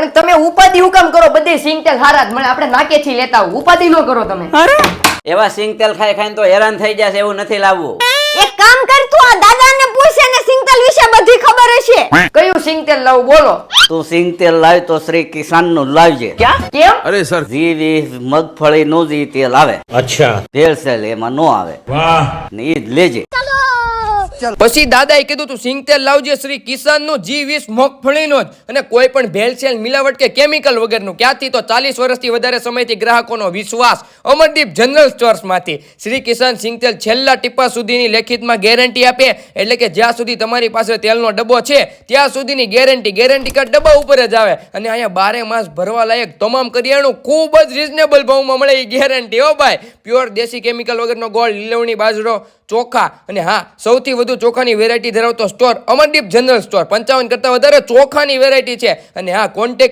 પણ તમે ઉપાધિ હું કામ કરો? બધે સિંગતેલ હારા જ મળે, આપણે નાકેથી લેતા આવું. ઉપાધિ ન કરો તમે. એવા સિંગતેલ ખાઈ ખાઈને તો હેરાન થઈ જશે, એવું નથી લાવવું. એક કામ કર, તું આ દાદાને પૂછ, એને સિંગતેલ વિશે બધી ખબર હશે. કયું સિંગતેલ લાવું બોલો? તું સિંગતેલ લાવ તો શ્રી કિસાન નું લાવજે. કેમ? અરે સર, જી મગફળી નું જી તેલ આવે, અચ્છા, ભેળસેળ એમાં નો આવે, વાહ, ને ઈ જ લેજે. પછી દાદાએ કીધું તું સિંગતેલ લાવજે શ્રી કિસાન નું G20 મગફળીનો જ, અને કોઈ પણ ભેળસેળ મિલાવટ કે કેમિકલ વગરનું. ક્યાંથી? તો 40 વર્ષથી વધારે સમયથી ગ્રાહકોનો વિશ્વાસ અમરદીપ જનરલ સ્ટોર્સ માંથી. શ્રી કિસાન સિંગતેલ છેલ્લા ટીપા સુધીની લેખિતમાં ગેરંટી આપે, એટલે કે જ્યાં સુધી તમારી પાસે તેલનો ડબ્બો છે ત્યાં સુધીની ગેરંટી કાર્ડ ડબ્બા ઉપર જ આવે. અને અહીંયા 12 માસ ભરવા લાયક તમામ કરિયાણું ખૂબ જ રીઝનેબલ ભાવમાં મળે, એ ગેરંટી હો ભાઈ. પ્યોર દેશી કેમિકલ વગરનો ગોળ, લીલવણી બાજરો, ચોખા, અને હા, સૌથી વધુ ચોખાની વેરાયટી ધરાવતો સ્ટોર અમરદીપ જનરલ સ્ટોર. 55 કરતા વધારે ચોખાની વેરાયટી છે. અને હા, કોન્ટેક્ટ